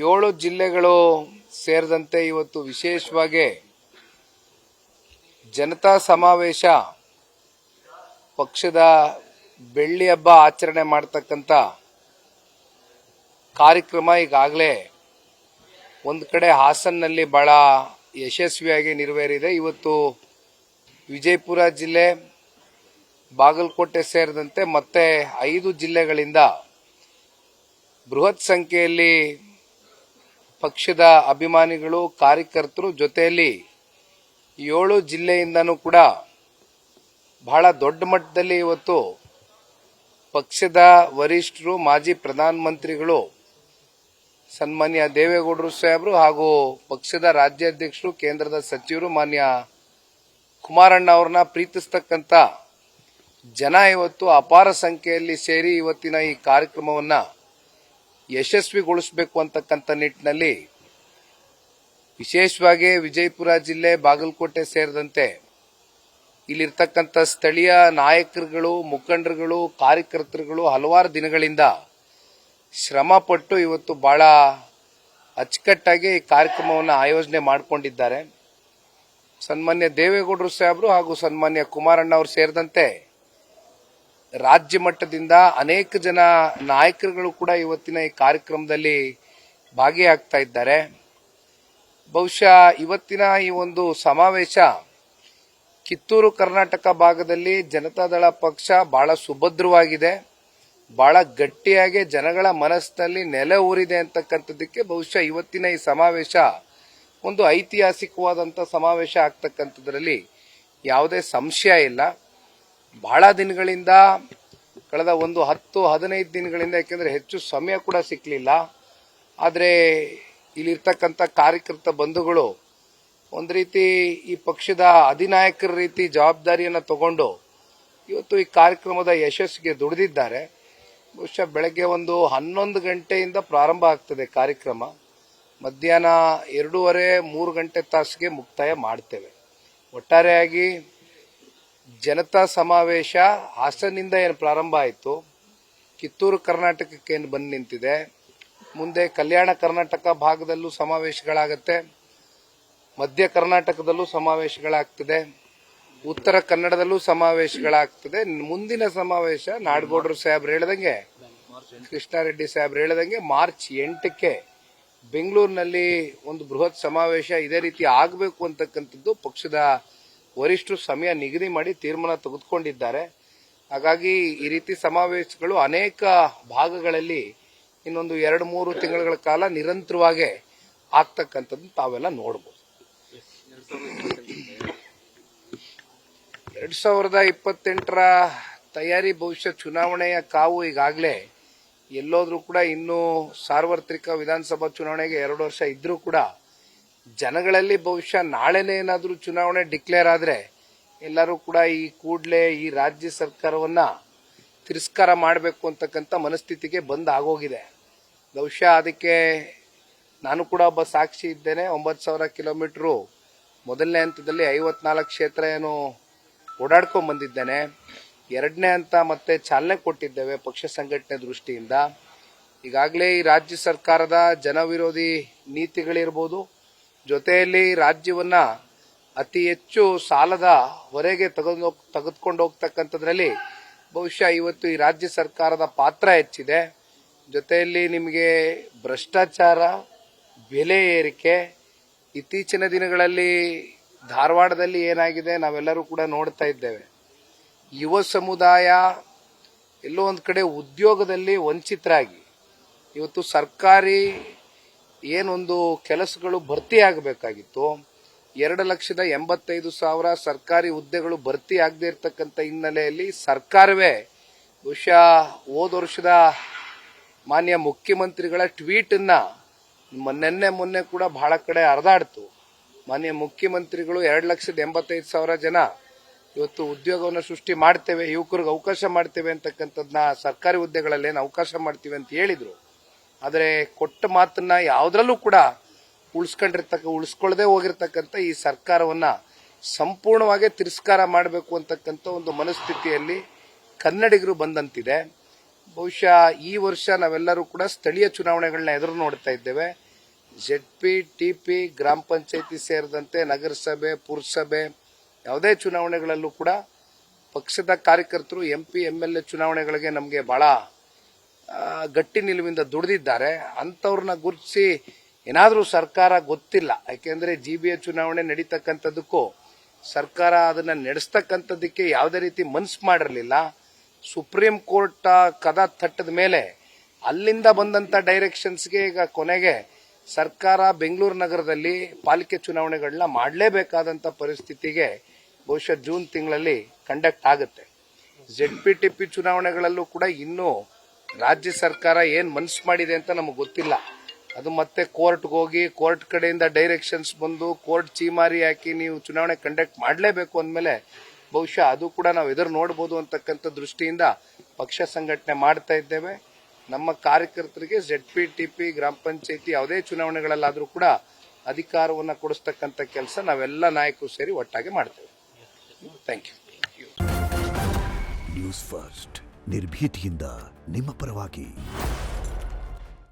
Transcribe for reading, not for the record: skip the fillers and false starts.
7 ಜಿಲ್ಲೆಗಳು ಸೇರಿದಂತೆ ಇವತ್ತು ವಿಶೇಷವಾಗಿ ಜನತಾ ಸಮಾವೇಶ ಪಕ್ಷದ ಬೆಳ್ಳಿ ಹಬ್ಬ ಆಚರಣೆ ಮಾಡತಕ್ಕಂತ ಕಾರ್ಯಕ್ರಮ ಈಗಾಗಲೇ ಒಂದು ಕಡೆ ಹಾಸನ್ನಲ್ಲಿ ಬಹಳ ಯಶಸ್ವಿಯಾಗಿ ನೆರವೇರಿದೆ. ಇವತ್ತು ವಿಜಯಪುರ ಜಿಲ್ಲೆ, ಬಾಗಲಕೋಟೆ ಸೇರಿದಂತೆ ಮತ್ತೆ 5 ಜಿಲ್ಲೆಗಳಿಂದ ಬೃಹತ್ ಸಂಖ್ಯೆಯಲ್ಲಿ ಪಕ್ಷದ ಅಭಿಮಾನಿಗಳು, ಕಾರ್ಯಕರ್ತರು, ಜೊತೆಯಲ್ಲಿ 7 ಜಿಲ್ಲೆಯಿಂದನೂ ಕೂಡ ಬಹಳ ದೊಡ್ಡ ಮಟ್ಟದಲ್ಲಿ ಇವತ್ತು ಪಕ್ಷದ ವರಿಷ್ಠರು, ಮಾಜಿ ಪ್ರಧಾನಮಂತ್ರಿಗಳು ಸನ್ಮಾನ್ಯ ದೇವೇಗೌಡರು ಸಾಹೇಬರು ಹಾಗೂ ಪಕ್ಷದ ರಾಜ್ಯಾಧ್ಯಕ್ಷರು, ಕೇಂದ್ರದ ಸಚಿವರು ಮಾನ್ಯ ಕುಮಾರಣ್ಣ ಅವರನ್ನ ಪ್ರೀತಿಸತಕ್ಕಂತ ಜನ ಇವತ್ತು ಅಪಾರ ಸಂಖ್ಯೆಯಲ್ಲಿ ಸೇರಿ ಇವತ್ತಿನ ಈ ಕಾರ್ಯಕ್ರಮವನ್ನ ಯಶಸ್ವಿಗೊಳಿಸಬೇಕು ಅಂತಕ್ಕಂಥ ನಿಟ್ಟಿನಲ್ಲಿ ವಿಶೇಷವಾಗಿ ವಿಜಯಪುರ ಜಿಲ್ಲೆ, ಬಾಗಲಕೋಟೆ ಸೇರಿದಂತೆ ಇಲ್ಲಿರ್ತಕ್ಕಂಥ ಸ್ಥಳೀಯ ನಾಯಕರುಗಳು, ಮುಖಂಡರುಗಳು, ಕಾರ್ಯಕರ್ತರುಗಳು ಹಲವಾರು ದಿನಗಳಿಂದ ಶ್ರಮಪಟ್ಟು ಇವತ್ತು ಬಹಳ ಅಚ್ಚುಕಟ್ಟಾಗಿ ಈ ಕಾರ್ಯಕ್ರಮವನ್ನು ಆಯೋಜನೆ ಮಾಡಿಕೊಂಡಿದ್ದಾರೆ. ಸನ್ಮಾನ್ಯ ದೇವೇಗೌಡರು ಸಾಹೇಬರು ಹಾಗೂ ಸನ್ಮಾನ್ಯ ಕುಮಾರಣ್ಣ ಅವರು ಸೇರಿದಂತೆ ರಾಜ್ಯ ಮಟ್ಟದಿಂದ ಅನೇಕ ಜನ ನಾಯಕರುಗಳು ಕೂಡ ಇವತ್ತಿನ ಈ ಕಾರ್ಯಕ್ರಮದಲ್ಲಿ ಭಾಗಿಯಾಗ್ತಾ ಇದ್ದಾರೆ. ಬಹುಶಃ ಇವತ್ತಿನ ಈ ಒಂದು ಸಮಾವೇಶ ಕಿತ್ತೂರು ಕರ್ನಾಟಕ ಭಾಗದಲ್ಲಿ ಜನತಾದಳ ಪಕ್ಷ ಬಹಳ ಸುಭದ್ರವಾಗಿದೆ, ಬಹಳ ಗಟ್ಟಿಯಾಗಿ ಜನಗಳ ಮನಸ್ಸಿನಲ್ಲಿ ನೆಲೆ ಊರಿದೆ ಅಂತಕ್ಕಂಥದ್ದಕ್ಕೆ ಬಹುಶಃ ಇವತ್ತಿನ ಈ ಸಮಾವೇಶ ಒಂದು ಐತಿಹಾಸಿಕವಾದಂಥ ಸಮಾವೇಶ ಆಗ್ತಕ್ಕಂಥದ್ರಲ್ಲಿ ಯಾವುದೇ ಸಂಶಯ ಇಲ್ಲ. ಬಹಳ ದಿನಗಳಿಂದ, ಕಳೆದ ಒಂದು 10-15 ದಿನಗಳಿಂದ, ಯಾಕೆಂದ್ರೆ ಹೆಚ್ಚು ಸಮಯ ಕೂಡ ಸಿಕ್ಕಲಿಲ್ಲ, ಆದರೆ ಇಲ್ಲಿರ್ತಕ್ಕಂಥ ಕಾರ್ಯಕರ್ತ ಬಂಧುಗಳು ಒಂದು ರೀತಿ ಈ ಪಕ್ಷದ ಅಧಿನಾಯಕರ ರೀತಿ ಜವಾಬ್ದಾರಿಯನ್ನು ತಗೊಂಡು ಇವತ್ತು ಈ ಕಾರ್ಯಕ್ರಮದ ಯಶಸ್ಸಿಗೆ ದುಡಿದಿದ್ದಾರೆ. ಬಹುಶಃ ಬೆಳಗ್ಗೆ ಒಂದು 11 ಗಂಟೆಯಿಂದ ಪ್ರಾರಂಭ ಆಗ್ತದೆ ಕಾರ್ಯಕ್ರಮ, ಮಧ್ಯಾಹ್ನ 2:30-3 ಗಂಟೆ ತಾಸಿಗೆ ಮುಕ್ತಾಯ ಮಾಡ್ತೇವೆ. ಒಟ್ಟಾರೆಯಾಗಿ ಜನತಾ ಸಮಾವೇಶ ಹಾಸನ್ನಿಂದ ಏನು ಪ್ರಾರಂಭ ಆಯಿತು, ಕಿತ್ತೂರು ಕರ್ನಾಟಕಕ್ಕೆ ಏನು ಬಂದು ನಿಂತಿದೆ, ಮುಂದೆ ಕಲ್ಯಾಣ ಕರ್ನಾಟಕ ಭಾಗದಲ್ಲೂ ಸಮಾವೇಶಗಳಾಗತ್ತೆ, ಮಧ್ಯ ಕರ್ನಾಟಕದಲ್ಲೂ ಸಮಾವೇಶಗಳಾಗ್ತದೆ, ಉತ್ತರ ಕನ್ನಡದಲ್ಲೂ ಸಮಾವೇಶಗಳಾಗ್ತದೆ. ಮುಂದಿನ ಸಮಾವೇಶ ನಾಡಗೌಡರು ಸಾಹೇಬ್ರು ಹೇಳಿದಂಗೆ, ಕೃಷ್ಣಾರೆಡ್ಡಿ ಸಾಹೇಬ್ರು ಹೇಳಿದಂಗೆ ಮಾರ್ಚ್ 8ಕ್ಕೆ ಬೆಂಗಳೂರಿನಲ್ಲಿ ಒಂದು ಬೃಹತ್ ಸಮಾವೇಶ ಇದೇ ರೀತಿ ಆಗಬೇಕು ಅಂತಕ್ಕಂಥದ್ದು ಪಕ್ಷದ ವರಿಷ್ಠರು ಸಮಯ ನಿಗದಿ ಮಾಡಿ ತೀರ್ಮಾನ ತೆಗೆದುಕೊಂಡಿದ್ದಾರೆ. ಹಾಗಾಗಿ ಈ ರೀತಿ ಸಮಾವೇಶಗಳು ಅನೇಕ ಭಾಗಗಳಲ್ಲಿ ಇನ್ನೊಂದು 2-3 ತಿಂಗಳ ಕಾಲ ನಿರಂತರವಾಗಿ ಆಗ್ತಕ್ಕಂಥದ್ದು ತಾವೆಲ್ಲ ನೋಡಬಹುದು. 2028ರ ತಯಾರಿ ಬಹುಶಃ ಚುನಾವಣೆಯ ಕಾವು ಈಗಾಗಲೇ ಎಲ್ಲೋದ್ರೂ ಕೂಡ ಇನ್ನೂ ಸಾರ್ವತ್ರಿಕ ವಿಧಾನಸಭಾ ಚುನಾವಣೆಗೆ 2 ವರ್ಷ ಇದ್ರೂ ಕೂಡ ಜನಗಳಲ್ಲಿ ಬಹುಶಃ ನಾಳೆನೇ ಏನಾದರೂ ಚುನಾವಣೆ ಡಿಕ್ಲೇರ್ ಆದ್ರೆ ಎಲ್ಲರೂ ಕೂಡ ಈ ಕೂಡಲೇ ಈ ರಾಜ್ಯ ಸರ್ಕಾರವನ್ನ ತಿರಸ್ಕಾರ ಮಾಡಬೇಕು ಅಂತಕ್ಕಂಥ ಮನಸ್ಥಿತಿಗೆ ಆಗೋಗಿದೆ. ಬಹುಶಃ ಅದಕ್ಕೆ ನಾನು ಕೂಡ ಒಬ್ಬ ಸಾಕ್ಷಿ ಇದ್ದೇನೆ. 9,000 ಕಿಲೋಮೀಟರ್ ಮೊದಲನೇ ಹಂತದಲ್ಲಿ 54 ಕ್ಷೇತ್ರ ಏನು ಓಡಾಡ್ಕೊಂಡ್ ಬಂದಿದ್ದೇನೆ. 2ನೇ ಹಂತ ಮತ್ತೆ ಚಾಲನೆ ಕೊಟ್ಟಿದ್ದೇವೆ ಪಕ್ಷ ಸಂಘಟನೆ ದೃಷ್ಟಿಯಿಂದ. ಈಗಾಗಲೇ ಈ ರಾಜ್ಯ ಸರ್ಕಾರದ ಜನವಿರೋಧಿ ನೀತಿಗಳಿರ್ಬೋದು, ಜೊತೆಯಲ್ಲಿ ರಾಜ್ಯವನ್ನ ಅತಿ ಹೆಚ್ಚು ಸಾಲದ ಹೊರೆಗೆ ತೆಗೆದುಕೊಂಡು ಹೋಗ್ತಕ್ಕಂಥದ್ರಲ್ಲಿ ಬಹುಶಃ ಇವತ್ತು ಈ ರಾಜ್ಯ ಸರ್ಕಾರದ ಪಾತ್ರ ಹೆಚ್ಚಿದೆ. ಜೊತೆಯಲ್ಲಿ ನಿಮಗೆ ಭ್ರಷ್ಟಾಚಾರ, ಬೆಲೆ ಏರಿಕೆ, ಇತ್ತೀಚಿನ ದಿನಗಳಲ್ಲಿ ಧಾರವಾಡದಲ್ಲಿ ಏನಾಗಿದೆ ನಾವೆಲ್ಲರೂ ಕೂಡ ನೋಡ್ತಾ ಇದ್ದೇವೆ. ಯುವ ಸಮುದಾಯ ಎಲ್ಲೋ ಒಂದು ಕಡೆ ಉದ್ಯೋಗದಲ್ಲಿ ವಂಚಿತರಾಗಿ ಇವತ್ತು ಸರ್ಕಾರಿ ಏನೊಂದು ಕೆಲಸಗಳು ಭರ್ತಿ ಆಗಬೇಕಾಗಿತ್ತು, 2,85,000 ಸರ್ಕಾರಿ ಹುದ್ದೆಗಳು ಭರ್ತಿ ಆಗದೆ ಇರತಕ್ಕಂಥ ಹಿನ್ನೆಲೆಯಲ್ಲಿ ಸರ್ಕಾರವೇ ಬಹುಶಃ ಹೋದ ವರ್ಷದ ಮಾನ್ಯ ಮುಖ್ಯಮಂತ್ರಿಗಳ ಟ್ವೀಟ್ ಅನ್ನ ಮೊನ್ನೆ ಕೂಡ ಬಹಳ ಕಡೆ ಹರಿದಾಡ್ತು. ಮಾನ್ಯ ಮುಖ್ಯಮಂತ್ರಿಗಳು 2,85,000 ಜನ ಇವತ್ತು ಉದ್ಯೋಗವನ್ನು ಸೃಷ್ಟಿ ಮಾಡ್ತೇವೆ, ಯುವಕರಿಗೆ ಅವಕಾಶ ಮಾಡ್ತೇವೆ ಅಂತಕ್ಕಂಥದ್ದನ್ನ ಸರ್ಕಾರಿ ಹುದ್ದೆಗಳಲ್ಲಿ ಏನು ಅವಕಾಶ ಮಾಡ್ತೀವಿ ಅಂತ ಹೇಳಿದ್ರು. ಆದರೆ ಕೊಟ್ಟ ಮಾತನ್ನ ಯಾವುದ್ರಲ್ಲೂ ಕೂಡ ಉಳಿಸ್ಕೊಳ್ಳದೆ ಹೋಗಿರ್ತಕ್ಕಂಥ ಈ ಸರ್ಕಾರವನ್ನ ಸಂಪೂರ್ಣವಾಗಿ ತಿರಸ್ಕಾರ ಮಾಡಬೇಕು ಅಂತಕ್ಕಂಥ ಒಂದು ಮನಸ್ಥಿತಿಯಲ್ಲಿ ಕನ್ನಡಿಗರು ಬಂದಂತಿದೆ. ಬಹುಶಃ ಈ ವರ್ಷ ನಾವೆಲ್ಲರೂ ಕೂಡ ಸ್ಥಳೀಯ ಚುನಾವಣೆಗಳನ್ನ ಎದುರು ನೋಡ್ತಾ ಇದ್ದೇವೆ. ZP, TP, ಗ್ರಾಮ ಪಂಚಾಯತಿ ಸೇರಿದಂತೆ ನಗರಸಭೆ, ಪುರಸಭೆ ಯಾವುದೇ ಚುನಾವಣೆಗಳಲ್ಲೂ ಕೂಡ ಪಕ್ಷದ ಕಾರ್ಯಕರ್ತರು MP, MLA ಚುನಾವಣೆಗಳಿಗೆ ನಮಗೆ ಬಹಳ ಗಟ್ಟಿ ನಿಲುವಿಂದ ದುಡಿದಿದ್ದಾರೆ. ಅಂಥವ್ರನ್ನ ಗುರುತಿಸಿ ಏನಾದರೂ ಸರ್ಕಾರ ಗೊತ್ತಿಲ್ಲ, ಯಾಕೆಂದ್ರೆ GBA ಚುನಾವಣೆ ನಡೀತಕ್ಕಂಥದ್ದಕ್ಕೂ ಸರ್ಕಾರ ಅದನ್ನ ನಡೆಸ್ತಕ್ಕಂಥದ್ದಕ್ಕೆ ಯಾವುದೇ ರೀತಿ ಮನ್ಸು ಮಾಡಿರಲಿಲ್ಲ. ಸುಪ್ರೀಂ ಕೋರ್ಟ್ ಕದ ತಟ್ಟದ ಮೇಲೆ ಅಲ್ಲಿಂದ ಬಂದಂತ ಡೈರೆಕ್ಷನ್ಸ್ಗೆ ಈಗ ಕೊನೆಗೆ ಸರ್ಕಾರ ಬೆಂಗಳೂರು ನಗರದಲ್ಲಿ ಪಾಲಿಕೆ ಚುನಾವಣೆಗಳನ್ನ ಮಾಡಲೇಬೇಕಾದಂತ ಪರಿಸ್ಥಿತಿಗೆ ಬಹುಶಃ ಜೂನ್ ತಿಂಗಳಲ್ಲಿ ಕಂಡಕ್ಟ್ ಆಗುತ್ತೆ. ZP, TP ಚುನಾವಣೆಗಳಲ್ಲೂ ಕೂಡ ಇನ್ನೂ ರಾಜ್ಯ ಸರ್ಕಾರ ಏನ್ ಮನ್ಸು ಮಾಡಿದೆ ಅಂತ ನಮಗೆ ಗೊತ್ತಿಲ್ಲ. ಅದು ಮತ್ತೆ ಕೋರ್ಟ್ಗೆ ಹೋಗಿ ಕೋರ್ಟ್ ಕಡೆಯಿಂದ ಡೈರೆಕ್ಷನ್ಸ್ ಬಂದು ಕೋರ್ಟ್ ಚೀಮಾರಿ ಹಾಕಿ ನೀವು ಚುನಾವಣೆ ಕಂಡಕ್ಟ್ ಮಾಡಲೇಬೇಕು ಅಂದಮೇಲೆ ಬಹುಶಃ ಅದು ಕೂಡ ನಾವು ಎದುರು ನೋಡಬಹುದು ಅಂತಕ್ಕಂಥ ದೃಷ್ಟಿಯಿಂದ ಪಕ್ಷ ಸಂಘಟನೆ ಮಾಡ್ತಾ ಇದ್ದೇವೆ. ನಮ್ಮ ಕಾರ್ಯಕರ್ತರಿಗೆ ZP, TP, ಗ್ರಾಮ ಪಂಚಾಯತಿ ಯಾವುದೇ ಚುನಾವಣೆಗಳಲ್ಲಾದರೂ ಕೂಡ ಅಧಿಕಾರವನ್ನು ಕೊಡಿಸ್ತಕ್ಕಂಥ ಕೆಲಸ ನಾವೆಲ್ಲ ನಾಯಕರು ಸೇರಿ ಒಟ್ಟಾಗಿ ಮಾಡ್ತೇವೆ. Thank you. ನ್ಯೂಸ್ ಫಸ್ಟ್ ನಿರ್ಭೀತಿಯಿಂದ ನಿಮ್ಮ ಪರವಾಗಿ.